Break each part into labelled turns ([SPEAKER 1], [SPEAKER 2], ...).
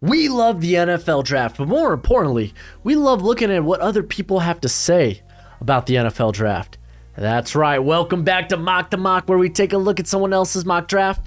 [SPEAKER 1] We love the NFL draft, but more importantly, we love looking at what other people have to say about the NFL draft. That's right, welcome back to Mock, where we take a look at someone else's mock draft.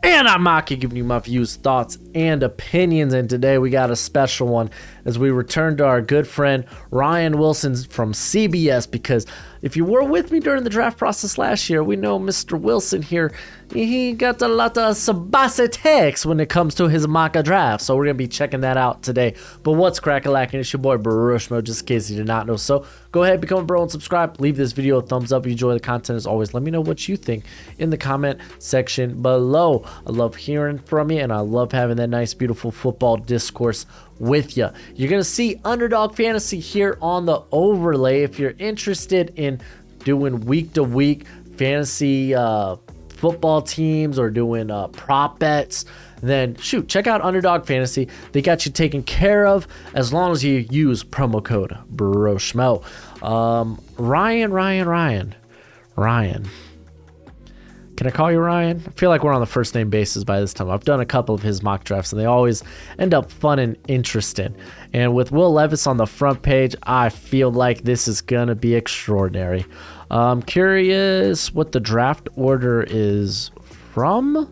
[SPEAKER 1] And I'm mocking, giving you my views, thoughts, and opinions. And today we got a special one as we return to our good friend Ryan Wilson from CBS. Because if you were with me during the draft process last year, we know Mr. Wilson here, he got a lot of sabacitex when it comes to his mock draft. So we're going to be checking that out today. But what's crack-a-lackin'? It's your boy Broshmo, just in case you did not know. So go ahead, become a bro, and subscribe. Leave this video a thumbs up if you enjoy the content. As always, let me know what you think in the comment section below. I love hearing from you, and I love having that nice, beautiful football discourse with you. You're going to see Underdog Fantasy here on the overlay. If you're interested in doing week-to-week fantasy football teams or doing prop bets, then shoot, check out Underdog Fantasy. They got you taken care of as long as you use promo code Broshmo. Ryan. Can I call you Ryan? I feel like we're on the first name basis by this time. I've done a couple of his mock drafts, and they always end up fun and interesting. And with Will Levis on the front page, I feel like this is going to be extraordinary. I'm curious what the draft order is from.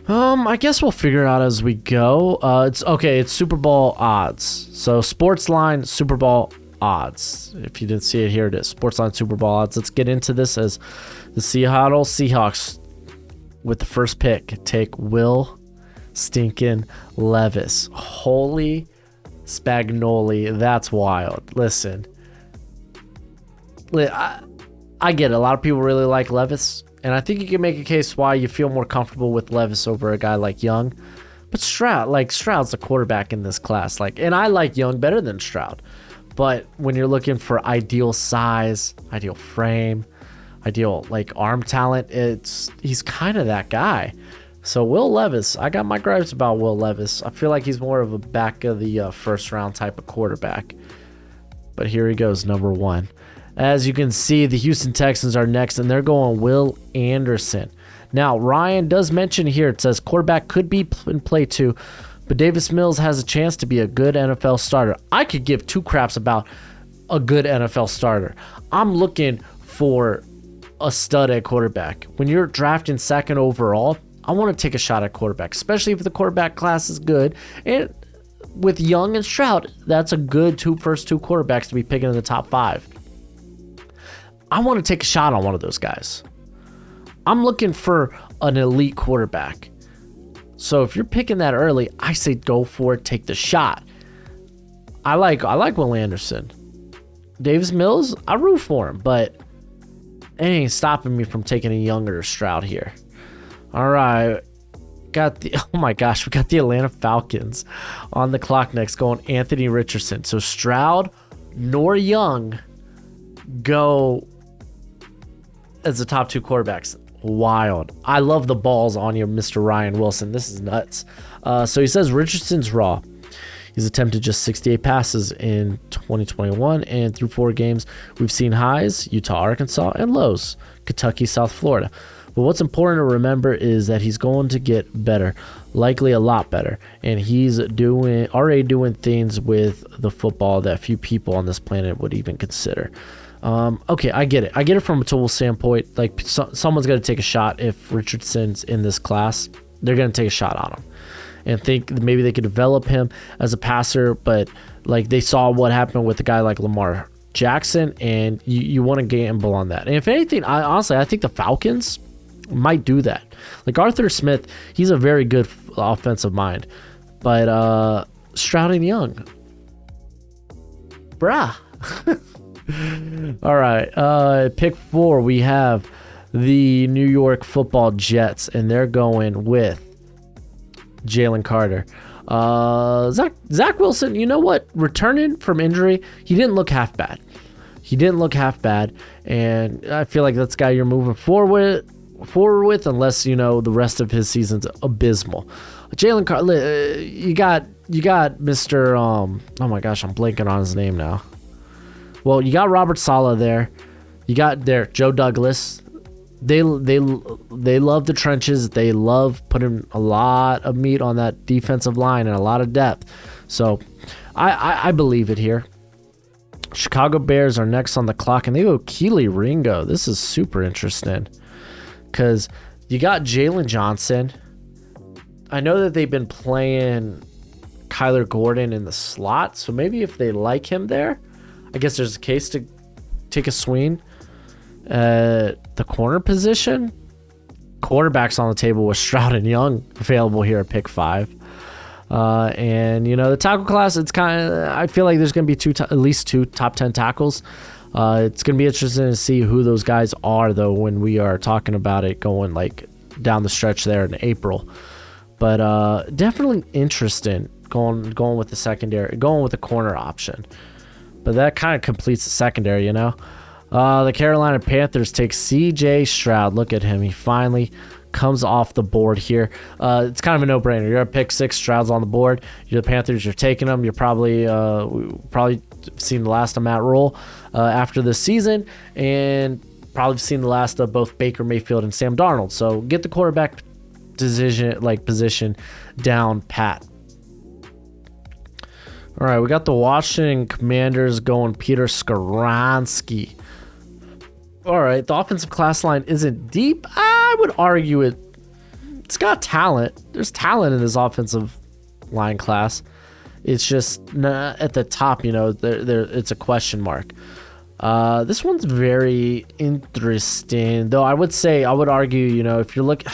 [SPEAKER 1] I guess we'll figure it out as we go. It's Super Bowl odds. So Sportsline Super Bowl odds. If you didn't see it, here it is. Sportsline Super Bowl odds. Let's get into this as the Seattle Seahawks, with the first pick, take Will stinking Levis. Holy Spagnoli. That's wild. Listen, I get it. A lot of people really like Levis, and I think you can make a case why you feel more comfortable with Levis over a guy like Young. But Stroud's the quarterback in this class. And I like Young better than Stroud. But when you're looking for ideal size, ideal frame, ideal arm talent, he's kind of that guy. So Will Levis, I got my gripes about Will Levis. I feel like he's more of a back of the first round type of quarterback. But here he goes, number one. As you can see, the Houston Texans are next, and they're going Will Anderson. Now, Ryan does mention here, it says quarterback could be in play too, but Davis Mills has a chance to be a good NFL starter. I could give two craps about a good NFL starter. I'm looking for a stud at quarterback. When you're drafting second overall, I want to take a shot at quarterback, especially if the quarterback class is good. And with Young and Stroud, that's a good first two quarterbacks to be picking in the top 5. I want to take a shot on one of those guys. I'm looking for an elite quarterback. So if you're picking that early, I say go for it, take the shot. I like Will Anderson. Davis Mills, I root for him, but it ain't stopping me from taking a younger Stroud here. All right. We got the Atlanta Falcons on the clock next, going Anthony Richardson. So Stroud nor Young go as the top 2 quarterbacks. Wild. I love the balls on you, Mr. Ryan Wilson. This is nuts. So he says Richardson's raw. He's attempted just 68 passes in 2021, and through 4 games, we've seen highs, Utah, Arkansas, and lows, Kentucky, South Florida. But what's important to remember is that he's going to get better, likely a lot better, and he's already doing things with the football that few people on this planet would even consider. Okay, I get it. I get it from a tool standpoint. Someone's going to take a shot. If Richardson's in this class, they're going to take a shot on him and think maybe they could develop him as a passer. But they saw what happened with a guy like Lamar Jackson, and you want to gamble on that. And if anything, I think the Falcons might do that. Arthur Smith, he's a very good offensive mind, but Stroud and Young, bruh. All right, pick 4, we have the New York Football Jets, and they're going with Jalen Carter. Zach Wilson, you know what? Returning from injury, he didn't look half bad. And I feel like that's the guy you're moving forward with, unless the rest of his season's abysmal. Jalen Carter, you got Mr. Oh my gosh, I'm blanking on his name now. Well, you got Robert Saleh there. You got Joe Douglas. they love the trenches. They love putting a lot of meat on that defensive line and a lot of depth. So I believe it here. Chicago Bears are next on the clock, and they go Keely Ringo. This is super interesting because you got Jalen Johnson. I know that they've been playing Kyler Gordon in the slot, so maybe if they like him there, I guess there's a case to take a swing at the corner position. Quarterbacks on the table with Stroud and Young available here at pick 5. And the tackle class, it's kind of, I feel like there's going to be at least two top 10 tackles. It's going to be interesting to see who those guys are, though, when we are talking about it going like down the stretch there in April. But definitely interesting going with the secondary, going with the corner option. But that kind of completes the secondary, The Carolina Panthers take C.J. Stroud. Look at him. He finally comes off the board here. It's kind of a no-brainer. You're at pick 6, Stroud's on the board. You're the Panthers, you're taking them. You're probably seen the last of Matt Rule after this season, and probably seen the last of both Baker Mayfield and Sam Darnold. So get the quarterback position down pat. All right, we got the Washington Commanders going Peter Skoronski. All right, the offensive class line isn't deep. I would argue it's got talent. There's talent in this offensive line class. It's just not at the top, it's a question mark. This one's very interesting, though. I would argue, if you're looking,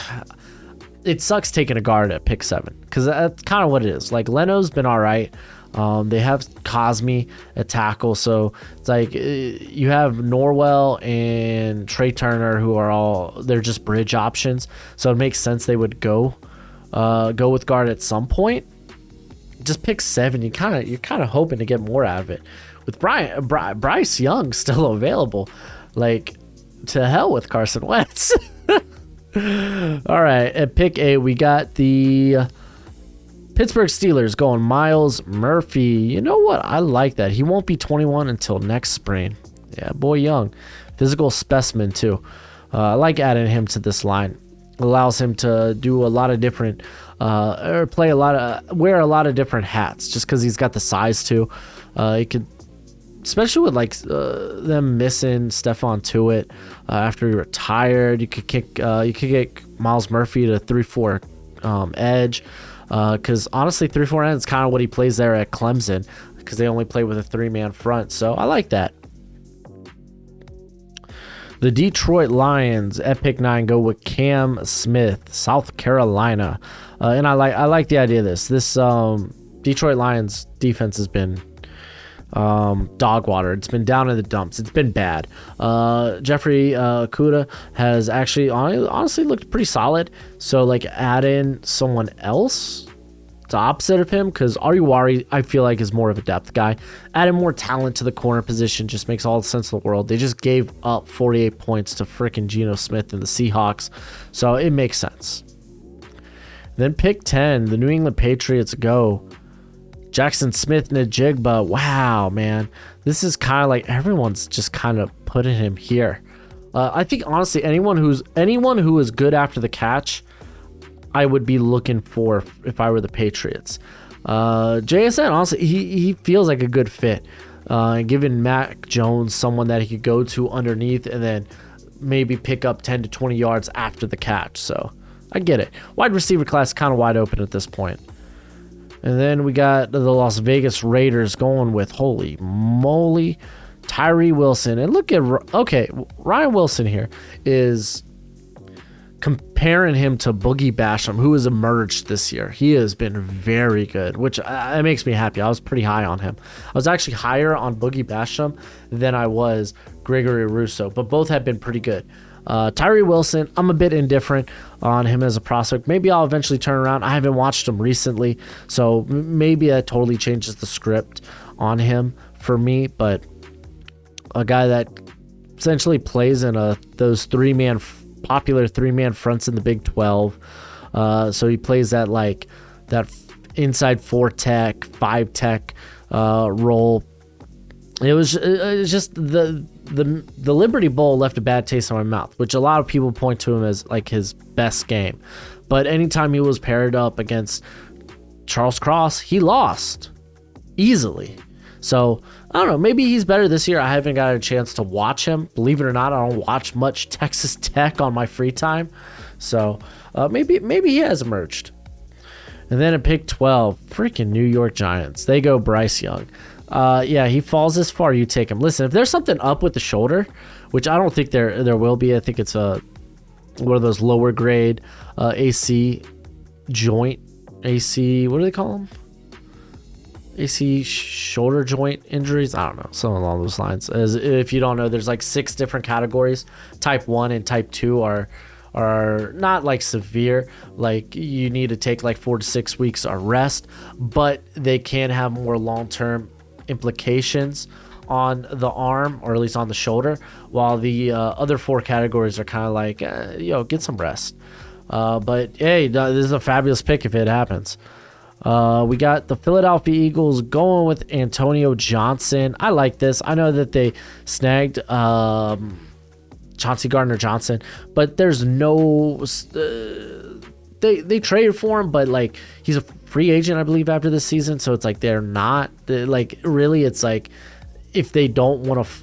[SPEAKER 1] it sucks taking a guard at pick 7 because that's kind of what it is. Like Leno's been all right. They have Cosme at tackle, so it's like you have Norwell and Trey Turner, who they're just bridge options. So it makes sense they would go with guard at some point. Just pick 7. You're kind of hoping to get more out of it. With Bryce Young still available, like to hell with Carson Wentz. All right, at pick 8 we got the Pittsburgh Steelers going Myles Murphy. You know what? I like that. He won't be 21 until next spring. Yeah, boy young. Physical specimen, too. I like adding him to this line. Allows him to do a lot of different, wear a lot of different hats just because he's got the size, too. He could, especially with them missing Stephon Tuitt after he retired. You could get Myles Murphy to 3-4 edge. Because honestly, 3-4 end is kind of what he plays there at Clemson because they only play with a 3-man front. So I like that. The Detroit Lions at pick 9 go with Cam Smith, South Carolina, and I like the idea of this. This Detroit Lions defense has been dog water. It's been down in the dumps. It's been bad. Jeffrey Okudah has actually honestly looked pretty solid. So add in someone else the opposite of him, because Ariwari I feel like is more of a depth guy. Adding more talent to the corner position just makes all the sense in the world. They just gave up 48 points to freaking Geno Smith and the Seahawks, so it makes sense. Then pick 10, the New England Patriots go Jackson Smith-Njigba. Wow, man. This is kind of like everyone's just kind of putting him here. I think, honestly, anyone who is good after the catch, I would be looking for if I were the Patriots. JSN, honestly, he feels like a good fit. Giving Mac Jones someone that he could go to underneath and then maybe pick up 10 to 20 yards after the catch. So I get it. Wide receiver class kind of wide open at this point. And then we got the Las Vegas Raiders going with, holy moly, Tyree Wilson. And look at, Ryan Wilson here is comparing him to Boogie Basham, who has emerged this year. He has been very good, which it makes me happy. I was pretty high on him. I was actually higher on Boogie Basham than I was Gregory Rousseau, but both have been pretty good. Tyree Wilson, I'm a bit indifferent on him as a prospect. Maybe I'll eventually turn around. I haven't watched him recently, so maybe that totally changes the script on him for me, but a guy that essentially plays in those popular three-man fronts in the Big 12. So he plays that inside 4-tech, 5-tech role. It was just the Liberty Bowl left a bad taste in my mouth, which a lot of people point to him as like his best game. But anytime he was paired up against Charles Cross, he lost easily. So I don't know, maybe he's better this year. I haven't got a chance to watch him. Believe it or not, I don't watch much Texas Tech on my free time. So maybe he has emerged. And then at pick 12, freaking New York Giants. They go Bryce Young. Yeah, he falls this far, you take him. Listen, if there's something up with the shoulder, which I don't think there will be. I think it's one of those lower grade AC joint. AC, what do they call them? AC shoulder joint injuries. I don't know, something along those lines. As if you don't know, there's like 6 different categories. Type 1 and type 2 are not like severe, like you need to take like 4 to 6 weeks of rest, but they can have more long-term implications on the arm, or at least on the shoulder, while the other 4 categories are kind of like get some rest. But hey, this is a fabulous pick if it happens. We got the Philadelphia Eagles going with Antonio Johnson. I like this. I know that they snagged Chauncey Gardner-Johnson, but there's no they traded for him, but like he's a free agent, I believe, after this season. So it's like they're not like, really, it's like if they don't want to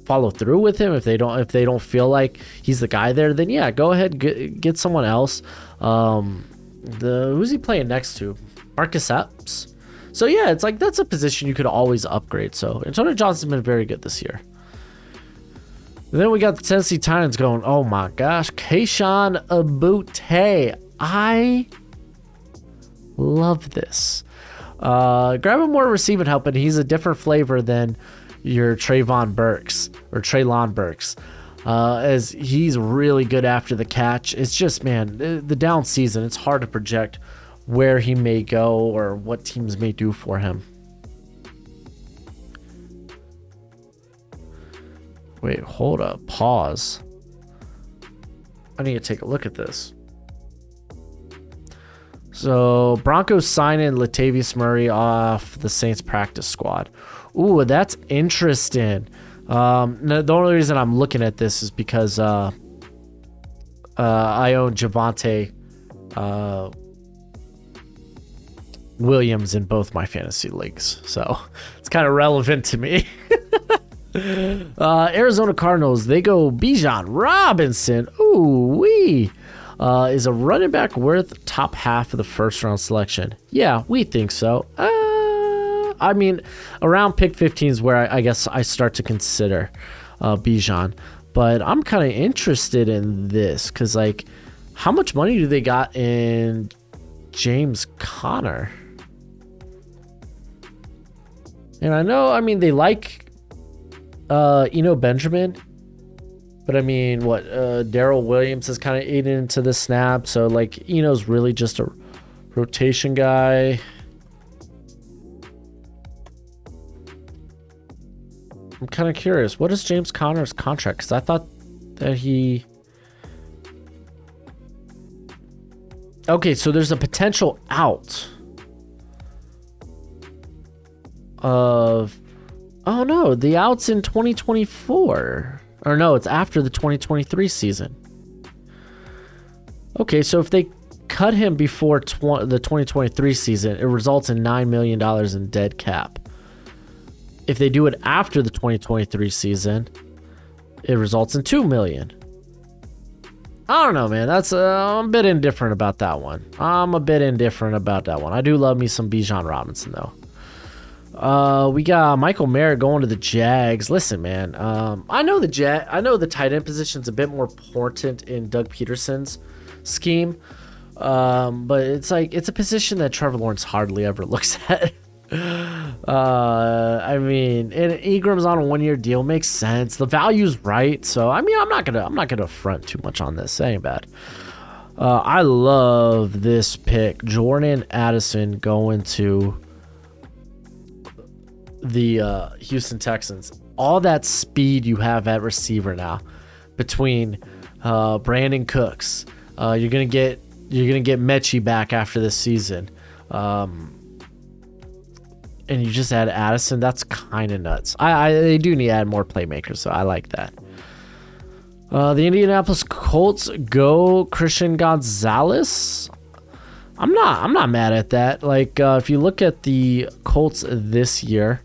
[SPEAKER 1] follow through with him, if they don't feel like he's the guy there, then yeah, go ahead, get someone else. Who's he playing next to? Marcus Epps. So yeah, it's like that's a position you could always upgrade. So Antonio Johnson's been very good this year. And then we got the Tennessee Titans going, oh my gosh, Kayshon Boutte. I love this. Grab him more receiving help, and he's a different flavor than your Treylon Burks, as he's really good after the catch. It's just, man, the down season, it's hard to project where he may go or what teams may do for him. Wait, hold up. Pause. I need to take a look at this. So, Broncos sign in Latavius Murray off the Saints practice squad. Ooh, that's interesting. The only reason I'm looking at this is because I own Javonte Williams in both my fantasy leagues. So, it's kind of relevant to me. Arizona Cardinals, they go Bijan Robinson. Ooh wee. Is a running back worth top half of the first round selection? Yeah, we think so. I mean, around pick 15 is where I guess I start to consider Bijan. But I'm kind of interested in this because, like, how much money do they got in James Conner? And I mean, they like Benjamin, but I mean, Darrell Williams has kind of eaten into the snap, so like Eno's really just a rotation guy. I'm kind of curious, what is James Conner's contract? Because I thought that okay, so there's a potential out of, oh no, the out's in 2024. Or no, it's after the 2023 season. Okay, so if they cut him before the 2023 season, it results in $9 million in dead cap. If they do it after the 2023 season, it results in $2 million. I don't know, man. I'm a bit indifferent about that one. I do love me some Bijan Robinson, though. We got Michael Merritt going to the Jags. Listen, man, I know the tight end position's a bit more important in Doug Peterson's scheme, but it's like it's a position that Trevor Lawrence hardly ever looks at. I mean, and Ingram's on a 1-year deal, makes sense. The value's right, so I mean, I'm not gonna front too much on this. It ain't bad. I love this pick, Jordan Addison going to the Houston Texans. All that speed you have at receiver now between Brandon Cooks, you're gonna get Mechie back after this season. and you just add Addison, that's kind of nuts. They do need to add more playmakers, so I like that. The Indianapolis Colts go Christian Gonzalez. I'm not mad at that. Like, if you look at the Colts this year,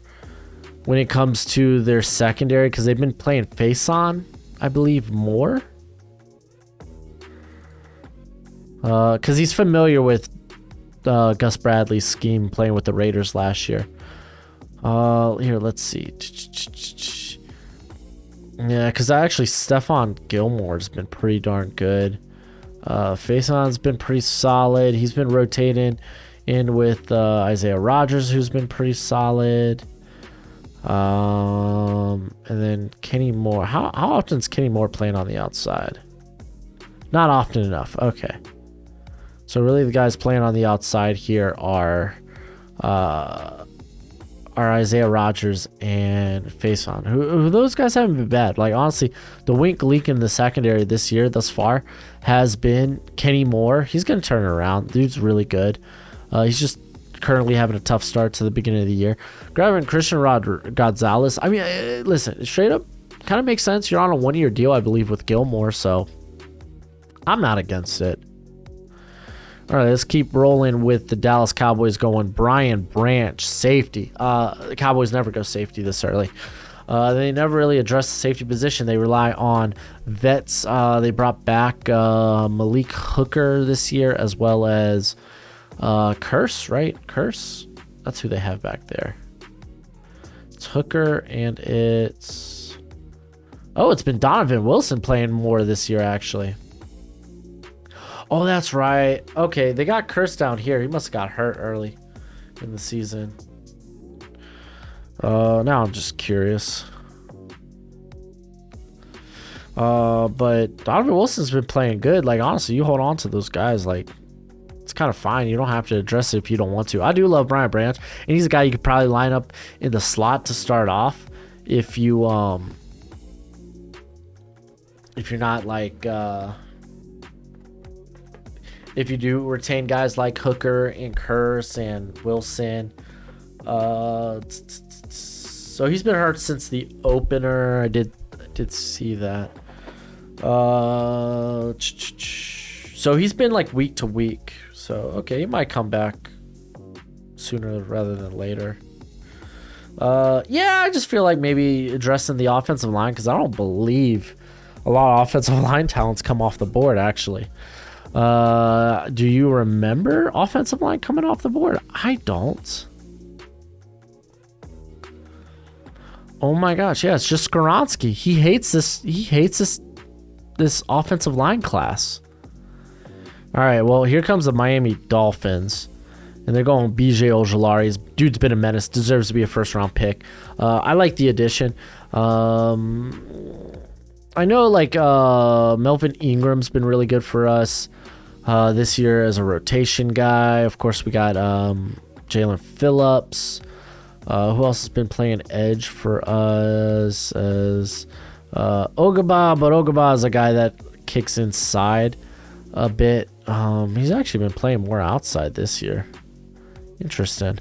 [SPEAKER 1] when it comes to their secondary, because they've been playing face-on, I believe, more. Because he's familiar with Gus Bradley's scheme playing with the Raiders last year. Here, let's see. Yeah, because actually Stephon Gilmore's been pretty darn good. Faison's been pretty solid. He's been rotating in with Isaiah Rodgers, who's been pretty solid. And then Kenny Moore. How often is Kenny Moore playing on the outside? Not often enough. Okay. So really the guys playing on the outside here are Isaiah Rodgers and Faison. Who those guys haven't been bad. Like, honestly, the wink leak in the secondary this year thus far has been Kenny Moore. He's going to turn it around. Dude's really good. He's just currently having a tough start to the beginning of the year. Grabbing Christian Gonzalez. I mean, listen, straight up kind of makes sense. You're on a 1-year deal, I believe, with Gilmore, so I'm not against it. All right, let's keep rolling with the Dallas Cowboys going Brian Branch, safety. The Cowboys never go safety this early. They never really address the safety position. They rely on vets. They brought back Malik Hooker this year, as well as Curse, right? Curse? That's who they have back there. It's Hooker, and it's... Oh, it's been Donovan Wilson playing more this year, actually. Oh, that's right. Okay, they got Curse down here. He must have got hurt early in the season. Now I'm just curious. But Donovan Wilson's been playing good. Like, honestly, you hold on to those guys. Like, it's kind of fine. You don't have to address it if you don't want to. I do love Brian Branch, and he's a guy you could probably line up in the slot to start off if you if you're not like if you do retain guys like Hooker and Curse and Wilson. So he's been hurt since the opener. I did see that. So he's been like week to week. So, okay, he might come back sooner rather than later. Yeah, I just feel like maybe addressing the offensive line, because I don't believe a lot of offensive line talents come off the board, actually. Do you remember offensive line coming off the board? I don't. Oh my gosh, yeah, it's just Skoronski. He hates this offensive line class. All right, well, here comes the Miami Dolphins, and they're going BJ Ojulari. Dude's been a menace, deserves to be a first-round pick. I like the addition. I know, like, Melvin Ingram's been really good for us this year as a rotation guy. Of course, we got Jalen Phillips. Who else has been playing edge for us? As Ogaba, but Ogaba is a guy that kicks inside a bit. He's actually been playing more outside this year. Interesting.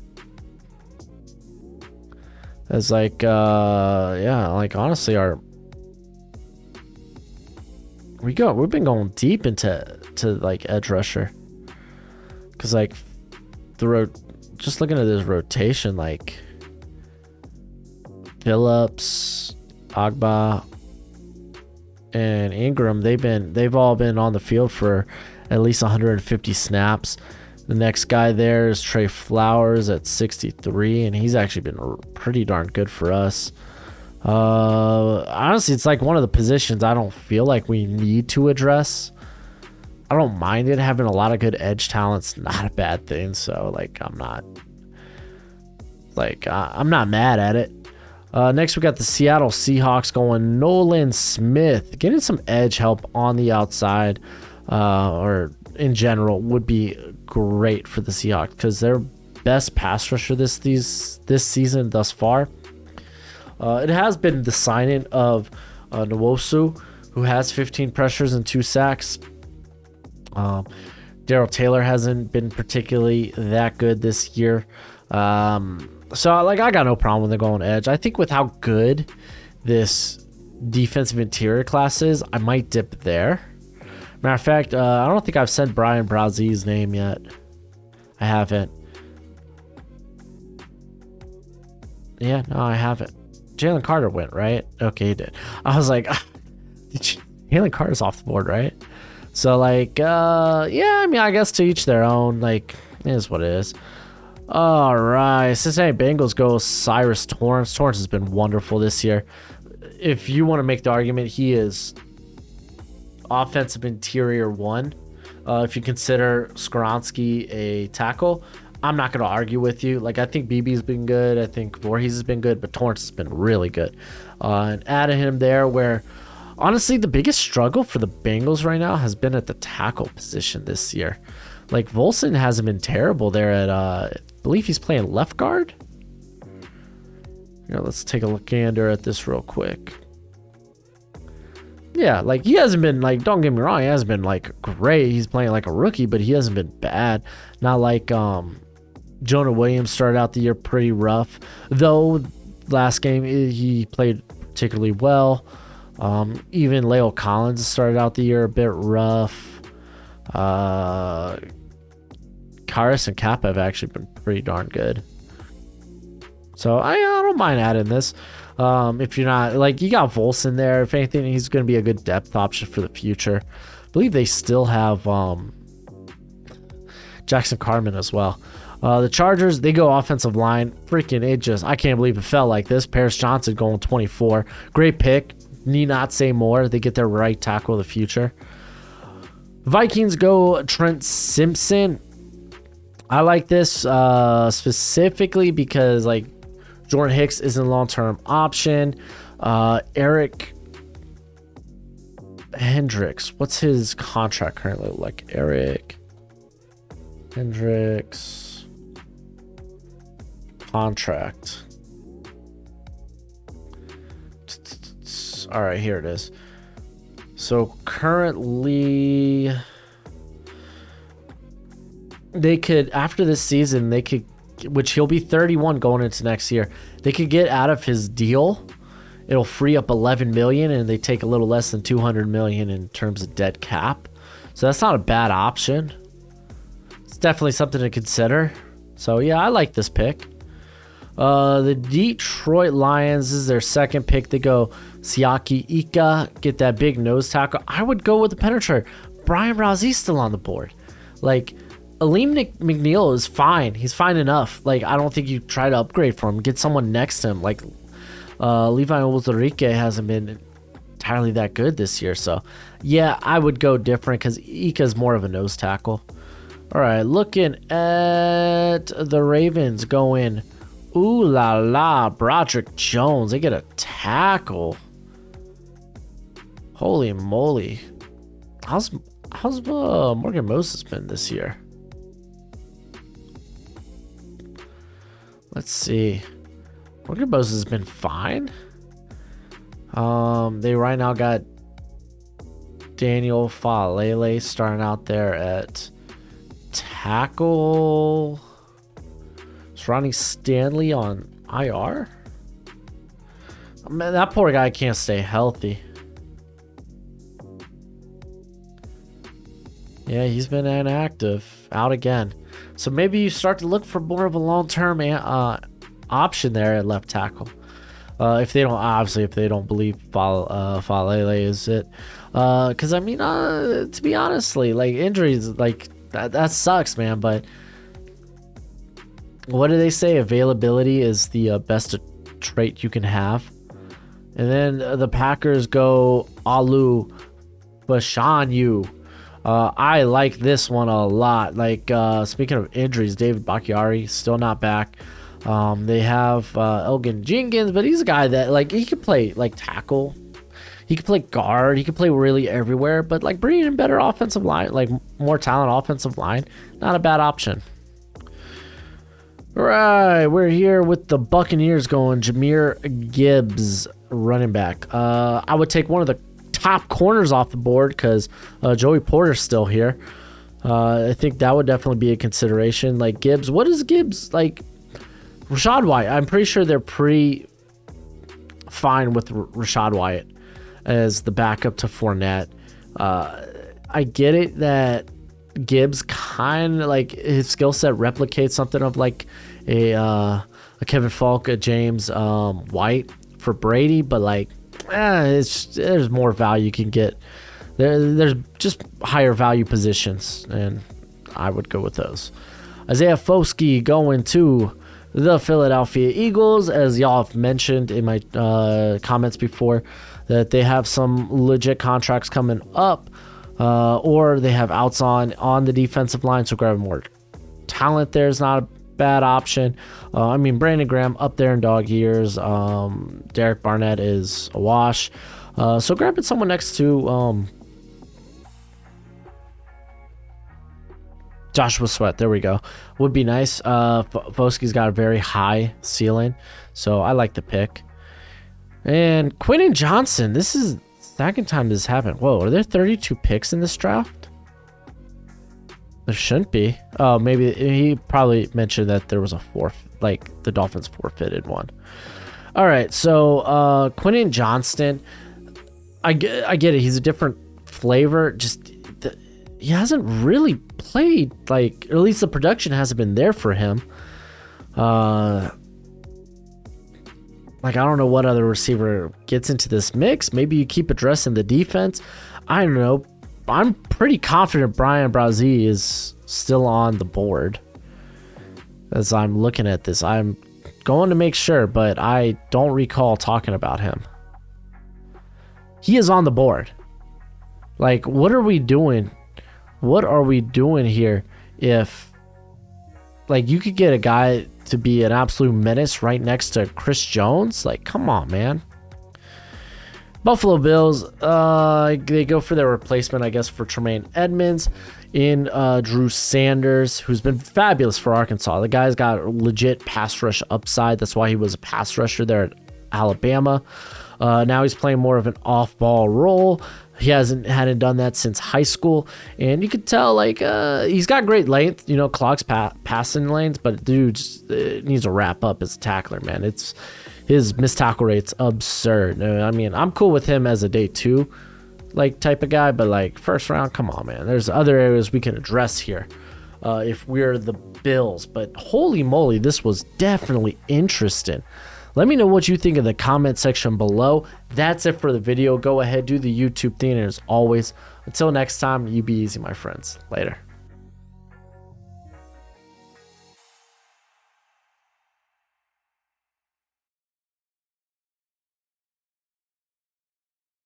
[SPEAKER 1] As like, yeah, like honestly, we've been going deep into like edge rusher, because like just looking at this rotation, like Phillips, Agba, and Ingram, they've all been on the field for at least 150 snaps. The next guy there is Trey Flowers at 63, and he's actually been pretty darn good for us. Honestly, it's like one of the positions I don't feel like we need to address. I don't mind it. Having a lot of good edge talent's not a bad thing, so like I'm not mad at it. Next, we got the Seattle Seahawks going Nolan Smith. Getting some edge help on the outside, or in general, would be great for the Seahawks, because their best pass rusher this season thus far, it has been the signing of Nwosu, who has 15 pressures and 2 sacks. Darrell Taylor hasn't been particularly that good this year. So, like, I got no problem when they're going edge. I think with how good this defensive interior class is, I might dip there. Matter of fact, I don't think I've said Brian Brazie's name yet. I haven't. Yeah, no, I haven't. Jalen Carter went, right? Okay, he did. I was like, Jalen Carter's off the board, right? So, like, yeah, I mean, I guess to each their own. Like, it is what it is. All right, Cincinnati Bengals go Cyrus Torrence. Torrence has been wonderful this year. If you want to make the argument, he is offensive interior 1. If you consider Skoronski a tackle, I'm not going to argue with you. Like, I think BB's been good. I think Voorhees has been good, but Torrance has been really good. And adding him there where, honestly, the biggest struggle for the Bengals right now has been at the tackle position this year. Like, Volson hasn't been terrible there at, I believe he's playing left guard. Here, let's take a look at this real quick. Yeah, like, he hasn't been, like, don't get me wrong, he hasn't been, like, great. He's playing like a rookie, but he hasn't been bad. Not like Jonah Williams started out the year pretty rough. Though, last game, he played particularly well. Even Leo Collins started out the year a bit rough. Karras and Kappa have actually been pretty darn good. So I don't mind adding this. If you're not, like, you got Volson there. If anything, he's going to be a good depth option for the future. I believe they still have Jackson Carman as well. The Chargers, they go offensive line. Freaking, I can't believe it felt like this. Paris Johnson going 24. Great pick. Need not say more. They get their right tackle of the future. Vikings go Trent Simpson. I like this specifically because, like, Jordan Hicks isn't a long-term option. Eric Hendricks. What's his contract currently like? Eric Hendricks contract. All right, here it is. So currently, they could, after this season, they could, which he'll be 31 going into next year, they could get out of his deal. It'll free up 11 million, and they take a little less than 200 million in terms of dead cap. So that's not a bad option. It's definitely something to consider. So yeah, I like this pick. The Detroit Lions, this is their second pick. They go Siaki Ika, get that big nose tackle. I would go with the penetrator. Brian Brazie's still on the board. Like, Aleem McNeil is fine. He's fine enough. Like, I don't think you try to upgrade for him. Get someone next to him. Like, Levi Ulrike hasn't been entirely that good this year. So, yeah, I would go different because Ika's more of a nose tackle. All right, looking at the Ravens going, ooh la la, Broderick Jones. They get a tackle. Holy moly. How's Morgan Moses been this year? Let's see. Morgan Moses has been fine. They right now got Daniel Falele starting out there at tackle. Is Ronnie Stanley on IR? Man, that poor guy can't stay healthy. Yeah, he's been inactive, out again. So maybe you start to look for more of a long-term option there at left tackle. If they don't believe Falele is it. Because, I mean, to be honestly, like, injuries, like, that sucks, man. But what do they say? Availability is the best trait you can have. And then the Packers go Alu Bashanyu. I like this one a lot. Like, speaking of injuries, David Bakhtiari still not back. They have Elgin Jenkins, but he's a guy that, like, he could play, like, tackle. He could play guard. He could play really everywhere. But, like, bringing in better offensive line, like, more talent offensive line, not a bad option. All right, we're here with the Buccaneers going Jahmyr Gibbs, running back. I would take one of the top corners off the board because Joey Porter's still here. I think that would definitely be a consideration. Like, Gibbs, what is Gibbs like? Rashad White, I'm pretty sure they're pretty fine with Rashad White as the backup to Fournette. I get it that Gibbs kind of like his skill set replicates something of like a Kevin Falk, a James White for Brady, but like there's more value you can get. There's just higher value positions, and I would go with those. Isaiah Foskey going to the Philadelphia Eagles, as y'all have mentioned in my comments before, that they have some legit contracts coming up, or they have outs on the defensive line, so grabbing more talent there is not a bad option. I mean, Brandon Graham up there in dog years. Derek Barnett is a wash. So grabbing someone next to Joshua Sweat, there we go, would be nice. Foskey's got a very high ceiling, so I like the pick. And Quentin Johnson, this is second time this happened. Whoa, are there 32 picks in this draft? There shouldn't be. Oh, maybe he probably mentioned that there was a like the Dolphins forfeited one. All right, so Quentin Johnston, I get it. He's a different flavor. Just he hasn't really played, like, or at least the production hasn't been there for him. Like, I don't know what other receiver gets into this mix. Maybe you keep addressing the defense. I don't know. I'm pretty confident Brian Brazee is still on the board as I'm looking at this. I'm going to make sure, but I don't recall talking about him. He is on the board. Like, what are we doing? What are we doing here if, like, you could get a guy to be an absolute menace right next to Chris Jones? Like, come on, man. Buffalo Bills, they go for their replacement, I guess, for Tremaine Edmonds in Drew Sanders, who's been fabulous for Arkansas. The guy's got legit pass rush upside. That's why he was a pass rusher there at Alabama. Now he's playing more of an off-ball role. He hadn't done that since high school, and you could tell, like, he's got great length, clogs passing lanes, but dude just needs to wrap up as a tackler, man. His missed tackle rate's absurd. I mean, I'm cool with him as a day two, like, type of guy, but like first round, come on, man. There's other areas we can address here if we're the Bills, but holy moly, this was definitely interesting. Let me know what you think in the comment section below. That's it for the video. Go ahead, do the YouTube thing, and as always, until next time, you be easy, my friends. Later.